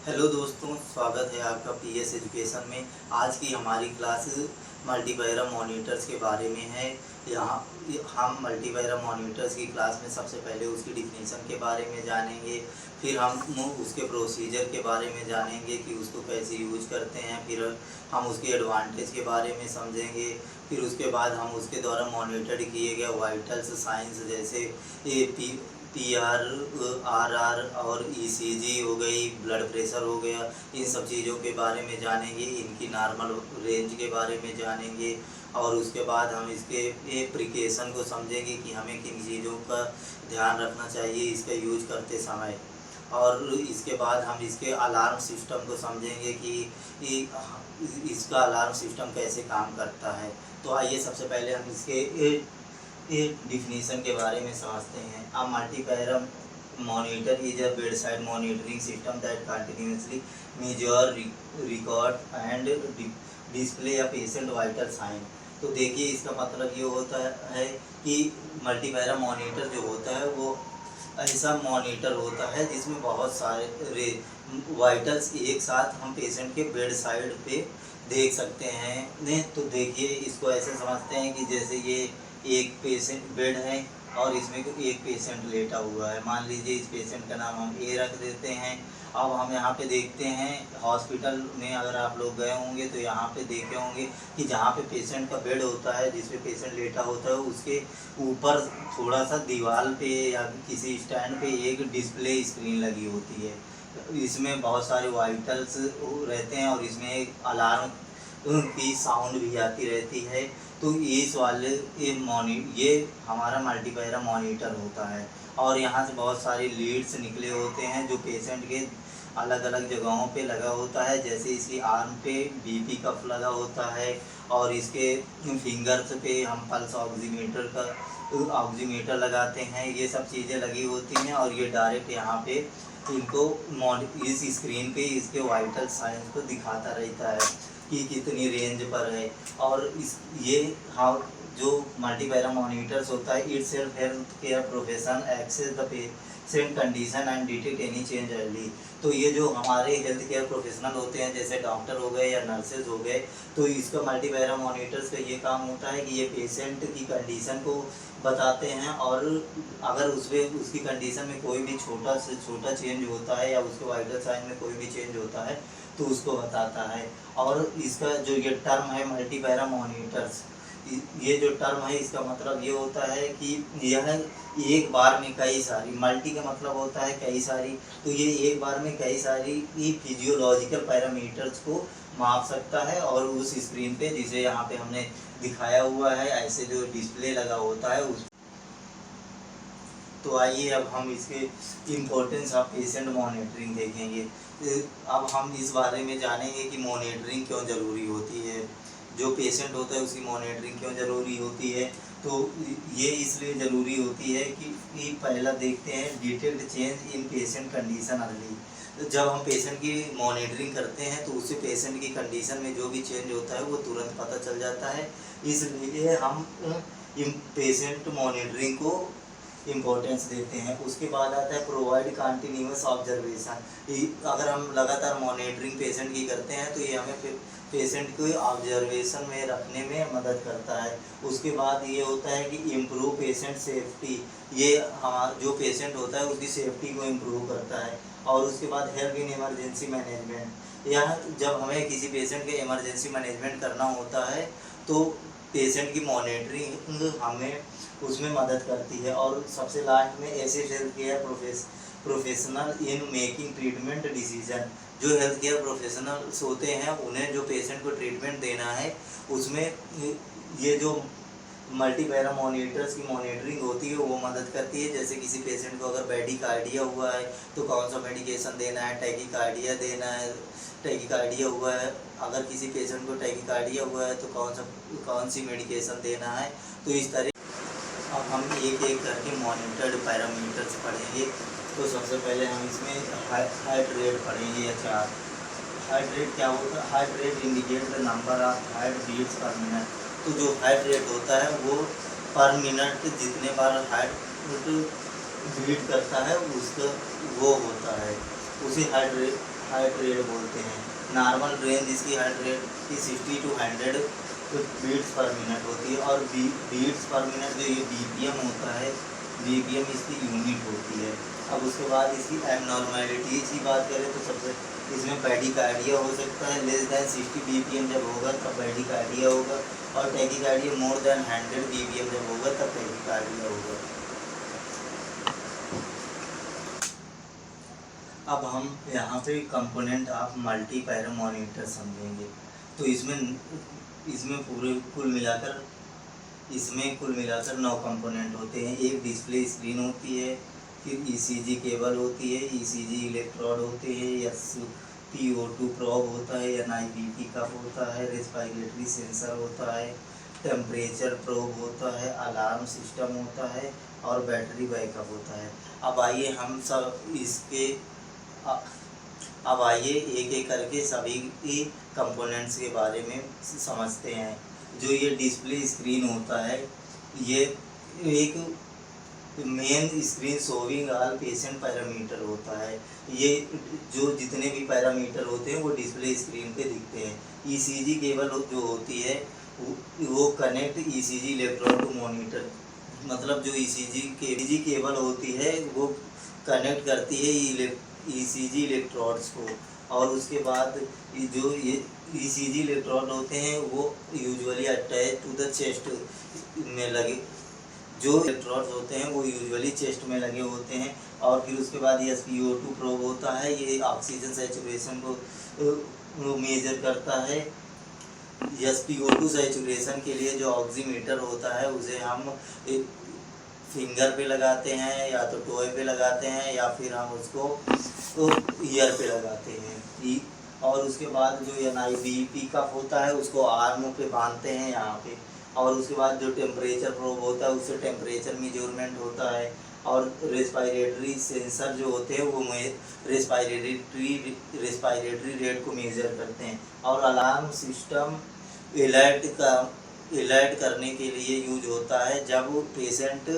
Hello दोस्तों, स्वागत है आपका पीएस एजुकेशन में। आज की हमारी क्लास मल्टीपैरा मॉनिटर्स के बारे में है। यहाँ हम मल्टीपैरा मॉनिटर्स की क्लास में सबसे पहले उसकी डिफिनीशन के बारे में जानेंगे, फिर हम उसके प्रोसीजर के बारे में जानेंगे कि उसको कैसे यूज करते हैं, फिर हम उसके एडवांटेज के बारे में समझेंगे, फिर उसके बाद हम उसके द्वारा मॉनिटर किए गए वाइटल्स साइंस जैसे पीआर, आरआर और ईसीजी हो गई, ब्लड प्रेशर हो गया, इन सब चीज़ों के बारे में जानेंगे, इनकी नॉर्मल रेंज के बारे में जानेंगे। और उसके बाद हम इसके एप्लीकेशन को समझेंगे कि हमें किन चीज़ों का ध्यान रखना चाहिए इसका यूज करते समय। और इसके बाद हम इसके अलार्म सिस्टम को समझेंगे कि इसका अलार्म सिस्टम कैसे काम करता है। तो आइए सबसे पहले हम इसके डिफिनीशन के बारे में समझते हैं। A multipara monitor is a bedside monitoring system that continuously measure, record and display a patient vital sign. तो देखिए, इसका मतलब ये होता है कि मल्टीपैरा मॉनिटर जो होता है वो ऐसा मॉनिटर होता है जिसमें बहुत सारे वाइटल्स एक साथ हम पेशेंट के बेड साइड पे देख सकते हैं। ने तो देखिए, इसको ऐसे समझते हैं कि जैसे ये एक पेशेंट बेड है और इसमें एक पेशेंट लेटा हुआ है। मान लीजिए इस पेशेंट का नाम हम ए रख देते हैं। अब हम यहाँ पे देखते हैं हॉस्पिटल में, अगर आप लोग गए होंगे तो यहाँ पे देखे होंगे कि जहाँ पे पेशेंट का बेड होता है, जिस पे पेशेंट लेटा होता है, उसके ऊपर थोड़ा सा दीवार पे या किसी स्टैंड पे एक डिस्प्ले स्क्रीन लगी होती है। इसमें बहुत सारे वाइटल्स रहते हैं और इसमें एक अलार्म की साउंड भी आती रहती है। तो इस वाले ये हमारा मल्टीपैरा मॉनिटर होता है। और यहाँ से बहुत सारे लीड्स निकले होते हैं जो पेशेंट के अलग अलग जगहों पे लगा होता है। जैसे इसकी आर्म पे बीपी कफ लगा होता है और इसके फिंगर्स पे हम पल्स ऑक्सीमीटर लगाते हैं। ये सब चीज़ें लगी होती हैं और ये डायरेक्ट यहाँ पे इनको इस स्क्रीन पे इसके वाइटल साइंस को दिखाता रहता है कि कितनी रेंज पर है। और इस ये हाउ जो मल्टीपैरा मॉनिटर्स होता है, it's self health care profession access the patient condition and detect any change early. तो ये जो हमारे हेल्थ केयर प्रोफेशनल होते हैं, जैसे डॉक्टर हो गए या नर्सेज हो गए, तो इसका मल्टीपैरा मॉनिटर्स का ये काम होता है कि ये पेशेंट की कंडीशन को बताते हैं और अगर उसकी कंडीशन में कोई भी छोटा से छोटा चेंज होता है या उसके वाइटल साइन में कोई भी चेंज होता है तो उसको बताता है। और इसका जो ये टर्म है मल्टीपैरा मॉनिटर्स, ये जो टर्म है इसका मतलब ये होता है कि यह एक बार में कई सारी, मल्टी का मतलब होता है कई सारी, तो ये एक बार में कई सारी फिजियोलॉजिकल पैरामीटर्स को माप सकता है। और उस स्क्रीन पे, जिसे यहाँ पे हमने दिखाया हुआ है, ऐसे जो डिस्प्ले लगा होता है उस। तो आइए अब हम इसके इम्पोर्टेंस ऑफ पेशेंट मॉनिटरिंग देखेंगे। अब हम इस बारे में जानेंगे कि मॉनिटरिंग क्यों ज़रूरी होती है, जो पेशेंट होता है उसकी मॉनिटरिंग क्यों ज़रूरी होती है। तो ये इसलिए ज़रूरी होती है कि पहला देखते हैं detailed change in patient condition early. जब हम पेशेंट की मॉनिटरिंग करते हैं तो उससे पेशेंट की कंडीशन में जो भी चेंज होता है वो तुरंत पता चल जाता है। इसलिए हम पेशेंट मॉनिटरिंग को इम्पोर्टेंस देते हैं। उसके बाद आता है प्रोवाइड कंटिन्यूअस ऑब्जर्वेशन। अगर हम लगातार मॉनिटरिंग पेशेंट की करते हैं तो ये हमें पेशेंट को ऑब्जर्वेशन में रखने में मदद करता है। उसके बाद ये होता है कि इम्प्रूव पेशेंट सेफ्टी। ये जो पेशेंट होता है उसकी सेफ्टी को इम्प्रूव करता है। और उसके बाद हेल्प इन इमरजेंसी मैनेजमेंट। यह जब हमें किसी पेशेंट के इमरजेंसी मैनेजमेंट करना होता है तो पेशेंट की मॉनिटरिंग हमें उसमें मदद करती है। और सबसे लास्ट में ऐसे health care professional in making treatment decision. जो हेल्थ केयर प्रोफेशनल्स होते हैं उन्हें जो पेशेंट को ट्रीटमेंट देना है उसमें ये जो मल्टीपैरा मॉनिटर्स की मॉनिटरिंग होती है वो मदद करती है। जैसे किसी पेशेंट को अगर ब्रेडिकार्डिया हुआ है तो कौन सा मेडिकेशन देना है, टैकीकार्डिया देना है, टैकीकार्डिया हुआ है, अगर किसी पेशेंट को टैकीकार्डिया हुआ है तो कौन सी मेडिकेशन देना है। तो इस तरह अब हम एक एक करके मॉनिटर्ड पैरामीटर्स पढ़ेंगे। तो सबसे पहले हम इसमें हार्ट रेट पढ़ेंगे। अच्छा, हार्ट रेट क्या होता है? Heart rate indicate the number of heart beats per minute. तो जो हार्ट रेट होता है वो पर मिनट जितने बार हार्ट बीट करता है उसका वो होता है, उसे हार्ट रेट बोलते हैं। नॉर्मल रेंज इसकी हार्ट रेट की 60 टू 100 बीट्स पर मिनट होती है। और बीट्स पर मिनट जो ये बीपीएम होता है, बीपीएम इसकी यूनिट होती है। अब उसके बाद इसकी एबनॉर्मेलिटीज की बात करें तो सबसे इसमें ब्रैडीकार्डिया हो सकता है। लेस दैन 60 बीपीएम जब होगा तब ब्रैडीकार्डिया होगा, और टैकीकार्डिया मोर देन 100 बीपीएम जब होगा तब टैकीकार्डिया होगा। अब हम यहाँ पे कंपोनेंट ऑफ मल्टी पैरामोनीटर समझेंगे। तो इसमें कुल मिलाकर 9 कंपोनेंट होते हैं। एक डिस्प्ले स्क्रीन होती है, फिर ईसीजी केबल होती है, ईसीजी इलेक्ट्रोड होते हैं, SpO2 प्रोब होता है, NIPT कप होता है, रेस्पिरेटरी सेंसर होता है, टेम्परेचर प्रोब होता है, अलार्म सिस्टम होता है, और बैटरी बैकअप होता है। अब आइए एक एक करके सभी कंपोनेंट्स के बारे में समझते हैं। जो ये डिस्प्ले स्क्रीन होता है, ये एक main screen showing all patient parameter होता है। ये जो जितने भी पैरामीटर होते हैं वो डिस्प्ले स्क्रीन पे दिखते हैं। ईसीजी केबल जो होती है वो connect ECG electrode to monitor, मतलब जो ईसीजी केबल होती है वो कनेक्ट करती है ईसीजी इलेक्ट्रोड्स को। और उसके बाद जो ये ईसीजी इलेक्ट्रोड होते हैं वो usually attach to the chest में लगे, जो इलेक्ट्रोड्स होते हैं वो यूजुअली चेस्ट में लगे होते हैं। और फिर उसके बाद ये SpO2 प्रोब होता है, ये ऑक्सीजन सैचुरेशन को मेजर करता है। SpO2 सैचुरेशन के लिए जो ऑक्सीमीटर होता है उसे हम फिंगर पे लगाते हैं, या तो टोए पे लगाते हैं, या फिर हम उसको ईयर पे लगाते हैं। और उसके बाद जो NIPT कप होता है उसको आर्म पे बांधते हैं यहाँ पे। और उसके बाद जो टेम्परेचर प्रोब होता है उससे टेम्परेचर मेजरमेंट होता है। और रेस्पिरेटरी सेंसर जो होते हैं वो रेस्पिरेटरी रेट को मेजर करते हैं। और अलार्म सिस्टम अलर्ट करने के लिए यूज होता है। जब पेशेंट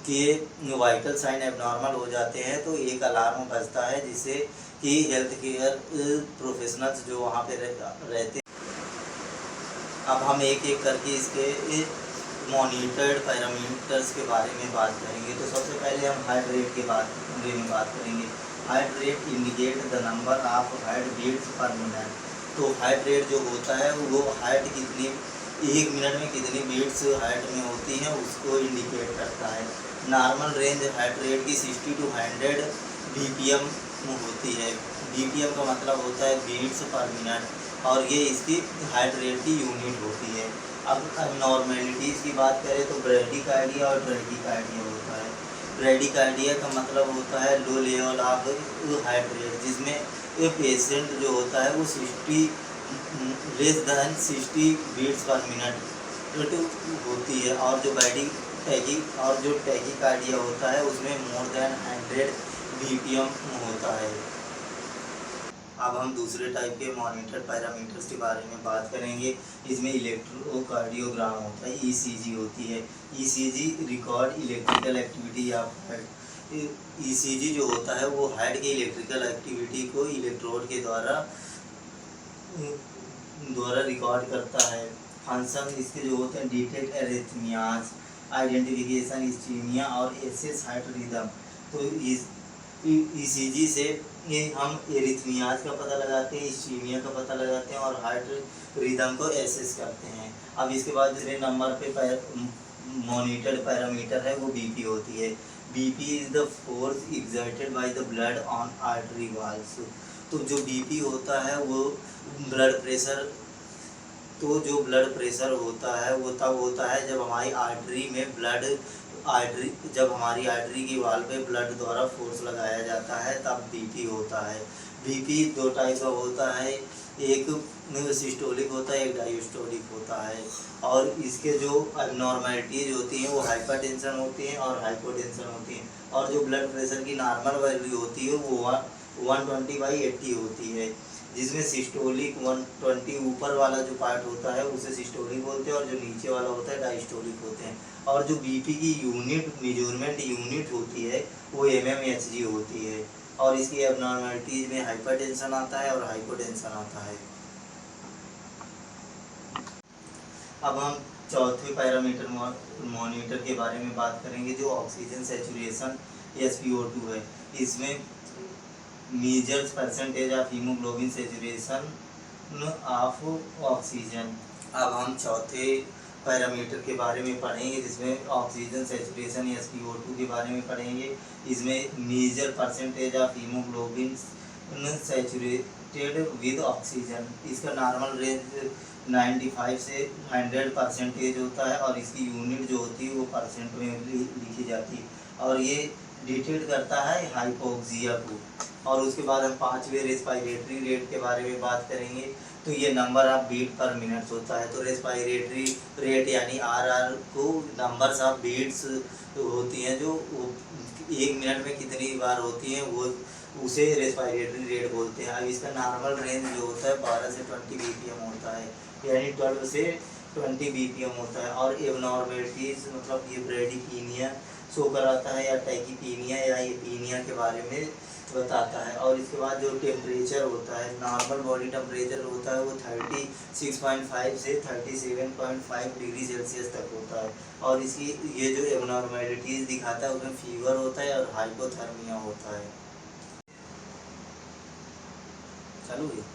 के वाइटल साइन एबनॉर्मल हो जाते हैं तो एक अलार्म बजता है, जिससे कि हेल्थ केयर प्रोफेशनल्स जो वहाँ पे रहते हैं। अब हम एक एक करके इसके मॉनिटर्ड पैरामीटर्स के बारे में बात करेंगे। तो सबसे पहले हम हार्ट रेट के बारे में बात करेंगे। Heart rate indicate the number of heart beats per minute. तो हार्ट रेट जो होता है वो हार्ट कितनी एक मिनट में कितनी बीट्स हार्ट में होती हैं उसको इंडिकेट करता है। नॉर्मल रेंज हार्ट रेट की 60 टू 100 बीपीएम होती है। बीपीएम का मतलब होता है बीट्स पर मिनट, और ये इसकी हार्ट रेट की यूनिट होती है। अब नॉर्मेलिटीज़ की बात करें तो ब्रैडीकार्डिया और ब्रैडीकार्डिया होता है। ब्रैडीकार्डिया का मतलब होता है low level of heart rate, जिसमें ये पेशेंट जो होता है वो 60 बीट्स पर मिनट होती है। और जो टैकीकार्डिया होता है उसमें मोर देन 100 बीपीएम होता है। अब हम दूसरे टाइप के मॉनिटर पैरामीटर्स के बारे में बात करेंगे। इसमें इलेक्ट्रोकार्डियोग्राम होता है, ईसीजी होती है। ECG record electrical activity of heart. ECG जो होता है वो हार्ट की इलेक्ट्रिकल एक्टिविटी को इलेक्ट्रोड के द्वारा रिकॉर्ड करता है। फंक्शन इसके जो होते हैं डिटेक्ट एरिथमियाज, आइडेंटिफिकेशन इस्कीमिया और एसेस हार्ट रिदम। तो ईसीजी से हम एरिथमियाज का पता लगाते हैं, इस्कीमिया का पता लगाते हैं और हार्ट रिदम को एसेस करते हैं। अब इसके बाद दूसरे नंबर पे मॉनिटर्ड पैरामीटर है वो बीपी होती है। BP is the force exerted by the blood on artery walls. तो जो बीपी होता है वो ब्लड प्रेशर, तो जो ब्लड प्रेशर होता है वो तब होता है जब हमारी आर्टरी की वॉल पे ब्लड द्वारा फोर्स लगाया जाता है, तब बीपी होता है। बीपी 2 टाइप का होता है, एक सिस्टोलिक होता है, एक डायस्टोलिक होता है। और इसके जो एबनॉर्मलिटीज होती हैं वो हाइपरटेंशन होती हैं और हाइपोटेंशन होती हैं। और जो ब्लड प्रेशर की नॉर्मल वैल्यू होती है वो 120/80 होती है, जिसमें सिस्टोलिक 120 ऊपर वाला जो पार्ट होता है उसे सिस्टोलिक बोलते हैं, और जो नीचे वाला होता है डायस्टोलिक होते हैं। और जो बीपी की यूनिट मेजरमेंट यूनिट होती है वो mmHg होती है। और इसकी एबनॉर्मलिटीज में हाइपरटेंशन आता है और हाइपोटेंशन आता है। अब हम चौथे पैरामीटर मॉनिटर के बारे में बात करेंगे, जो ऑक्सीजन सेचुरेशन SpO2 है। इसमें measures percentage of haemoglobin saturation of oxygen. अब हम चौथे पैरामीटर के बारे में पढ़ेंगे, जिसमें ऑक्सीजन सेचुरेशन SpO2 के बारे में पढ़ेंगे। इसमें major percentage of haemoglobin saturated with oxygen. इसका नॉर्मल रेंज 95 से 100% होता है और इसकी यूनिट जो होती है वो परसेंट में लिखी जाती है और ये डिटेक्ट करता है हाइपोक्सिया को। और उसके बाद हम पांचवें रेस्पिरेटरी रेट के बारे में बात करेंगे, तो ये number of beat per minute होता है। तो रेस्पिरेटरी रेट यानी RR को नंबर्स ऑफ बीट्स होती हैं जो एक मिनट में कितनी बार होती हैं, वो उसे रेस्पिरेटरी रेट बोलते हैं। अब इसका नॉर्मल रेंज जो होता है 12 से 20 BPM होता है, यानी 12 से 20 BPM होता है। और एबनॉर्मलिटीज मतलब ये ब्रेडिकीनिया शो कराता है या टैकीपीनिया या एपीनिया के बारे में बताता है। और इसके बाद जो टेम्परेचर होता है, नॉर्मल बॉडी टेम्परेचर होता है वो 36.5 से 37.5 डिग्री सेल्सियस तक होता है। और इसकी ये जो एबनॉर्मलिटीज दिखाता है उसमें फीवर होता है और हाइपोथर्मिया होता है। चालू है।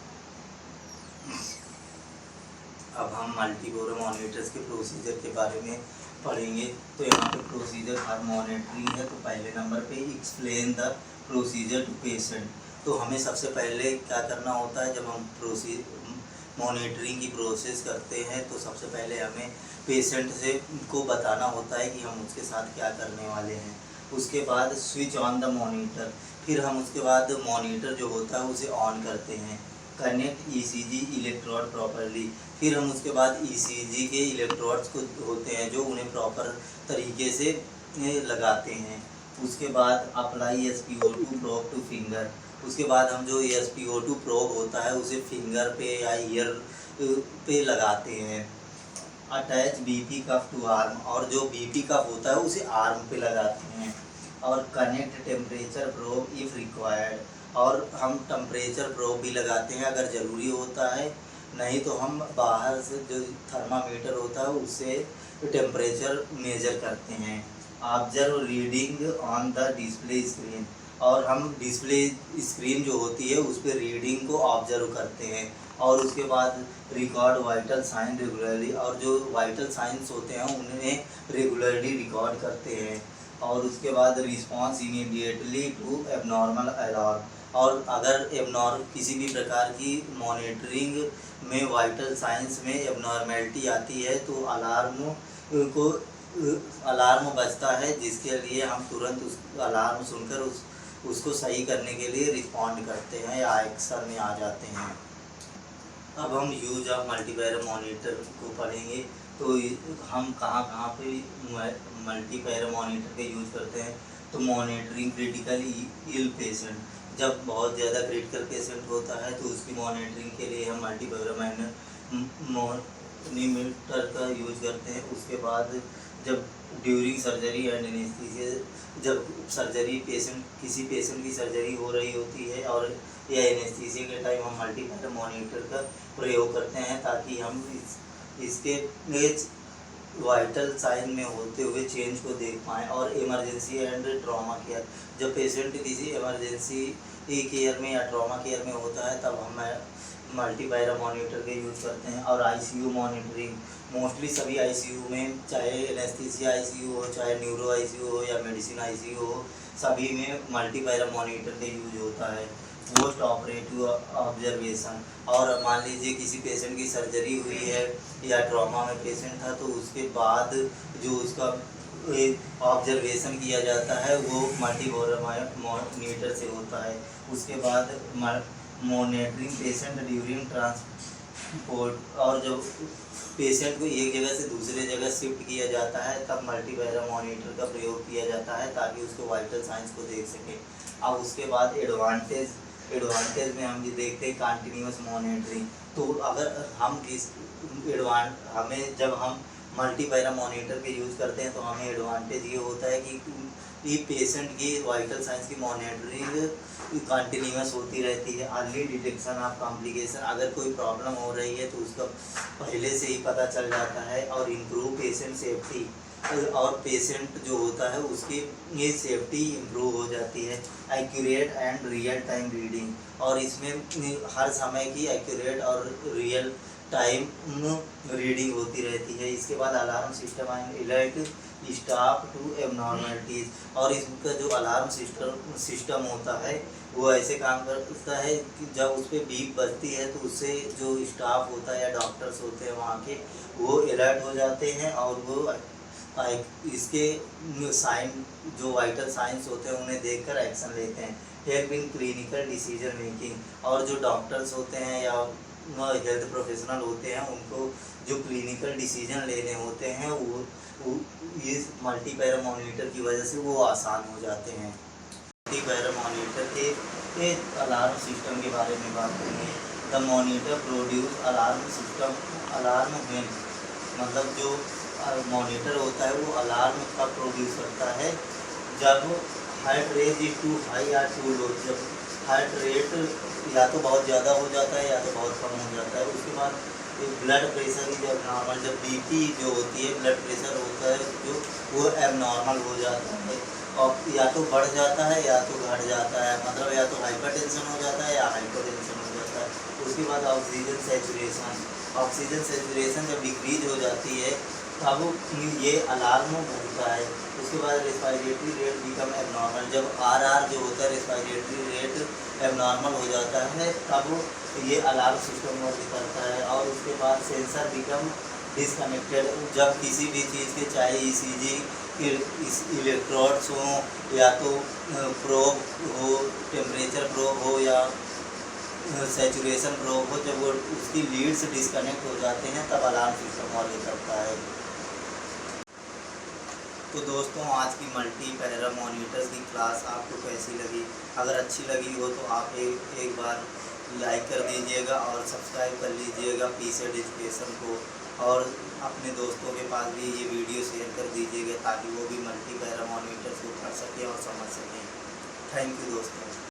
अब हम मल्टीपोर मॉनिटर्स के प्रोसीजर के बारे में पढ़ेंगे। तो यहाँ पे प्रोसीजर फॉर मॉनिटरिंग है। तो पहले नंबर पे explain the procedure to patient. तो हमें सबसे पहले क्या करना होता है, जब हम मॉनिटरिंग की प्रोसेस करते हैं तो सबसे पहले हमें पेशेंट से को बताना होता है कि हम उसके साथ क्या करने वाले हैं। उसके बाद स्विच ऑन द मॉनिटर, फिर हम उसके बाद मॉनिटर जो होता है उसे ऑन करते हैं। कनेक्ट ECG इलेक्ट्रोड प्रॉपरली, फिर हम उसके बाद ECG के इलेक्ट्रोड्स को होते हैं जो उन्हें प्रॉपर तरीके से लगाते हैं। उसके बाद apply SpO2 probe two finger. उसके बाद हम जो SpO2 प्रोब होता है उसे फिंगर पे या ईयर पे लगाते हैं। Attach BP cuff to arm, और जो BP कफ होता है उसे आर्म पे लगाते हैं। और connect temperature probe if required, और हम टेम्परेचर प्रोब भी लगाते हैं अगर ज़रूरी होता है, नहीं तो हम बाहर से जो थर्मामीटर होता है उससे टेम्परेचर मेजर करते हैं। Observe reading on the display screen, और हम डिस्प्ले स्क्रीन जो होती है उस पर रीडिंग को ऑब्जर्व करते हैं। और उसके बाद रिकॉर्ड वाइटल साइन रेगुलरली, और जो वाइटल साइंस होते हैं उन्हें रेगुलरली रिकॉर्ड करते हैं। और उसके बाद response immediately to abnormal alarm, और अगर किसी भी प्रकार की मॉनिटरिंग में वाइटल साइंस में एबनॉर्मेलिटी आती है तो अलार्म बजता है, जिसके लिए हम तुरंत उस अलार्म सुनकर उसको सही करने के लिए रिस्पॉन्ड करते हैं या एक्शन में आ जाते हैं। अब हम यूज ऑफ मल्टीपैरा मॉनिटर को पढ़ेंगे। तो हम कहाँ पे मल्टीपैरा मॉनिटर का यूज़ करते हैं। तो मॉनिटरिंग क्रिटिकली इल पेशेंट, जब बहुत ज़्यादा क्रिटिकल पेशेंट होता है तो उसकी मॉनिटरिंग के लिए हम मल्टीपैरा मॉनिटर का यूज़ करते हैं। उसके बाद जब ड्यूरिंग सर्जरी एंड एनेस्थीसिया, जब किसी पेशेंट की सर्जरी हो रही होती है और या एनेस्थीसिया के टाइम हम मल्टीपैरा मॉनिटर का प्रयोग करते हैं ताकि हम इसके वाइटल साइन में होते हुए चेंज को देख पाएँ। और इमरजेंसी एंड ट्रॉमा केयर, जब पेशेंट किसी इमरजेंसी केयर में या ट्रॉमा केयर में होता है तब हम मल्टीपैरा मॉनिटर का यूज़ करते हैं। और ICU मॉनिटरिंग, मोस्टली सभी ICU में, चाहे एनेस्थीसिया ICU हो, चाहे न्यूरो ICU हो या मेडिसिन ICU हो, सभी में मल्टीपैरा मॉनिटर का यूज होता है। पोस्ट ऑपरेटिव ऑब्जर्वेशन, और मान लीजिए किसी पेशेंट की सर्जरी हुई है या ट्रॉमा में पेशेंट था तो उसके बाद जो उसका ऑब्जर्वेशन किया जाता है वो मल्टीपैरा मॉनिटर से होता है। उसके बाद मॉनिटरिंग पेशेंट ड्यूरिंग ट्रांसपोर्ट, और जब पेशेंट को एक जगह से दूसरे जगह शिफ्ट किया जाता है तब मल्टीपैरा मॉनिटर का प्रयोग किया जाता है ताकि उसको वाइटल साइंस को देख सके। अब उसके बाद एडवांटेज में हम ये देखते हैं कंटिन्यूस मॉनिटरिंग। तो अगर हम जब हम मल्टीपैरा मॉनिटर के यूज़ करते हैं तो हमें एडवांटेज ये होता है कि ये पेशेंट की वाइटल साइंस की मॉनिटरिंग कंटिन्यूस होती रहती है। अर्ली डिटेक्शन ऑफ कॉम्प्लिकेशन, अगर कोई प्रॉब्लम हो रही है तो उसका पहले से ही पता चल जाता है। और इम्प्रूव पेशेंट सेफ्टी, और पेशेंट जो होता है उसकी ये सेफ्टी इम्प्रूव हो जाती है। Accurate and real time reading, और इसमें हर समय की एक्यूरेट और रियल टाइम रीडिंग होती रहती है। इसके बाद alarm system and alert staff to abnormalities, और इसका जो अलार्म सिस्टम होता है वो ऐसे काम करता है कि जब उस पर बीप बजती है तो उससे जो स्टाफ होता है या डॉक्टर्स होते हैं वहाँ के, वो अलर्ट हो जाते हैं और वो इसके साइन जो वाइटल साइंस होते हैं उन्हें देखकर एक्शन लेते हैं। Help in clinical decision making, और जो डॉक्टर्स होते हैं या हेल्थ प्रोफेशनल होते हैं उनको जो क्लिनिकल डिसीजन लेने होते हैं वो इस मल्टीपैरा मॉनिटर की वजह से वो आसान हो जाते हैं। मल्टीपैरा मॉनिटर के अलार्म सिस्टम के बारे में बात करेंगे। The monitor produce alarm system, alarm when, मतलब जो मॉनिटर होता है वो अलार्म का प्रोड्यूस करता है जब heart rate is too high या टू लो, जब हार्ट रेट या तो बहुत ज़्यादा हो जाता है या तो बहुत कम हो जाता है। उसके बाद ब्लड प्रेशर जब नॉर्मल, जब बीपी जो होती है ब्लड प्रेशर होता है जो वो एबनॉर्मल हो जाता है और या तो बढ़ जाता है या तो घट जाता है, मतलब या तो हाइपरटेंशन हो जाता है या हाइपोटेंशन हो जाता है। उसके बाद ऑक्सीजन सेचुरेशन, ऑक्सीजन सेचुरेशन जब डिक्रीज हो जाती है तब ये अलार्म बजता है। उसके बाद रेस्पिरेटरी रेट बिकम एबनॉर्मल, जब आरआर जो होता है रेस्पिरेटरी रेट एबनॉर्मल हो जाता है तब ये अलार्म सिस्टम वर्क करता है। और उसके बाद सेंसर बिकम डिसकनेक्टेड, जब किसी भी चीज़ के चाहे ईसीजी के इलेक्ट्रोड्स हों या तो प्रोब हो, टेम्परेचर प्रोब हो या सेचुरेशन प्रोब हो, जब वो उसकी लीड्स डिसकनेक्ट हो जाते हैं तब अलार्म सिस्टम वर्क करता है। तो दोस्तों आज की मल्टीपैरा मॉनिटर्स की क्लास आपको कैसी लगी? अगर अच्छी लगी हो तो आप एक बार लाइक कर दीजिएगा और सब्सक्राइब कर लीजिएगा पीसेड एजुकेशन को, और अपने दोस्तों के पास भी ये वीडियो शेयर कर दीजिएगा ताकि वो भी मल्टीपैरा मॉनिटर्स को पढ़ सकें और समझ सकें। थैंक यू दोस्तों।